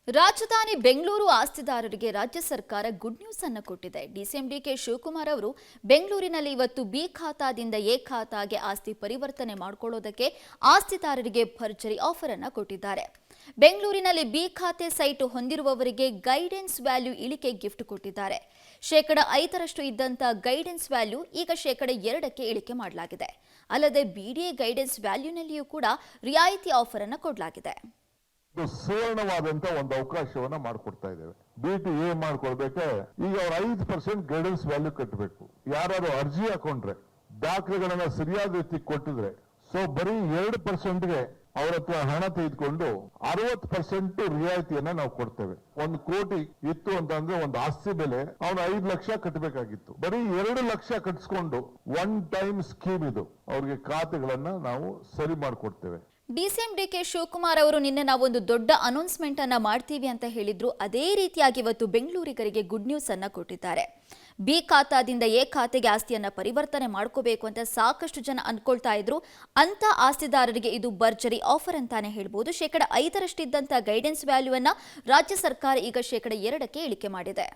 ರಾಜಧಾನಿ ಬೆಂಗಳೂರು ಆಸ್ತಿದಾರರಿಗೆ ರಾಜ್ಯ ಸರ್ಕಾರ ಗುಡ್ ನ್ಯೂಸ್ ಅನ್ನು ಕೊಟ್ಟಿದೆ. ಡಿಸಿಎಂ ಡಿಕೆ ಶಿವಕುಮಾರ್ ಅವರು ಬೆಂಗಳೂರಿನಲ್ಲಿ ಇವತ್ತು ಬಿ ಖಾತಾದಿಂದ ಎ ಖಾತಾಗೆ ಆಸ್ತಿ ಪರಿವರ್ತನೆ ಮಾಡಿಕೊಳ್ಳೋದಕ್ಕೆ ಆಸ್ತಿದಾರರಿಗೆ ಭರ್ಜರಿ ಆಫರ್ ಅನ್ನು ಕೊಟ್ಟಿದ್ದಾರೆ. ಬೆಂಗಳೂರಿನಲ್ಲಿ ಬಿ ಖಾತೆ ಸೈಟ್ ಹೊಂದಿರುವವರಿಗೆ ಗೈಡೆನ್ಸ್ ವ್ಯಾಲ್ಯೂ ಇಳಿಕೆ ಗಿಫ್ಟ್ ಕೊಟ್ಟಿದ್ದಾರೆ. ಶೇಕಡ 5ರಷ್ಟು ಇದ್ದಂತ ಗೈಡೆನ್ಸ್ ವ್ಯಾಲ್ಯೂ ಈಗ ಶೇಕಡ 2ಕ್ಕೆ ಇಳಿಕೆ ಮಾಡಲಾಗಿದೆ. ಅಲ್ಲದೆ ಬಿಡಿಎ ಗೈಡೆನ್ಸ್ ವ್ಯಾಲ್ಯೂನಲ್ಲಿಯೂ ಕೂಡ ರಿಯಾಯಿತಿ ಆಫರ್ ಅನ್ನು ಕೊಡಲಾಗಿದೆ. ಸುವರ್ಣವಾದಂತ ಒಂದು ಅವಕಾಶವನ್ನ ಮಾಡಿಕೊಡ್ತಾ ಇದ್ದೇವೆ. BTA ಮಾಡ್ಕೊಳ್ಬೇಕೆ ಈಗ ಅವ್ರ 5% ಗೈಡೆನ್ಸ್ ವ್ಯಾಲ್ಯೂ ಕಟ್ಟಬೇಕು. ಯಾರು ಅರ್ಜಿ ಹಾಕೊಂಡ್ರೆ ದಾಖಲೆಗಳನ್ನ ಸರಿಯಾದ ರೀತಿ ಕೊಟ್ಟಿದ್ರೆ ಬರೀ 2%ಗೆ ಅವ್ರ ಹತ್ರ ಹಣ ತೆಗೆದುಕೊಂಡು 60% ರಿಯಾಯಿತಿಯನ್ನ ನಾವು ಕೊಡ್ತೇವೆ. 1 ಕೋಟಿ ಇತ್ತು ಅಂತಂದ್ರೆ ಒಂದು ಆಸ್ತಿ ಬೆಲೆ ಅವ್ನು 5 ಲಕ್ಷ ಕಟ್ಟಬೇಕಾಗಿತ್ತು. ಬರೀ 2 ಲಕ್ಷ ಕಟ್ಟಿಸ್ಕೊಂಡು ಒನ್ ಟೈಮ್ ಸ್ಕೀಮ್ ಇದು ಅವ್ರಿಗೆ ಖಾತೆಗಳನ್ನ ನಾವು ಸರಿ ಮಾಡಿಕೊಡ್ತೇವೆ. ಡಿಸಿಎಂ ಡಿಕೆ ಶಿವಕುಮಾರ್ ಅವರು ನಿನ್ನೆ ನಾವೊಂದು ದೊಡ್ಡ ಅನೌನ್ಸ್ಮೆಂಟ್ ಅನ್ನ ಮಾಡ್ತೀವಿ ಅಂತ ಹೇಳಿದ್ರು. ಅದೇ ರೀತಿಯಾಗಿ ಇವತ್ತು ಬೆಂಗಳೂರಿಗರಿಗೆ ಗುಡ್ ನ್ಯೂಸ್ ಅನ್ನ ಕೊಟ್ಟಿದ್ದಾರೆ. ಬಿ ಖಾತಾದಿಂದ ಎ ಖಾತೆಗೆ ಆಸ್ತಿಯನ್ನ ಪರಿವರ್ತನೆ ಮಾಡ್ಕೋಬೇಕು ಅಂತ ಸಾಕಷ್ಟು ಜನ ಅನ್ಕೊಳ್ತಾ ಇದ್ರು. ಅಂತ ಆಸ್ತಿದಾರರಿಗೆ ಇದು ಭರ್ಜರಿ ಆಫರ್ ಅಂತಾನೆ ಹೇಳ್ಬೋದು. ಶೇಕಡ 5ರಷ್ಟಿದ್ದಂತ ಗೈಡೆನ್ಸ್ ವ್ಯಾಲ್ಯೂ ಅನ್ನ ರಾಜ್ಯ ಸರ್ಕಾರ ಈಗ ಶೇಕಡ 2ಕ್ಕೆ ಇಳಿಕೆ ಮಾಡಿದೆ.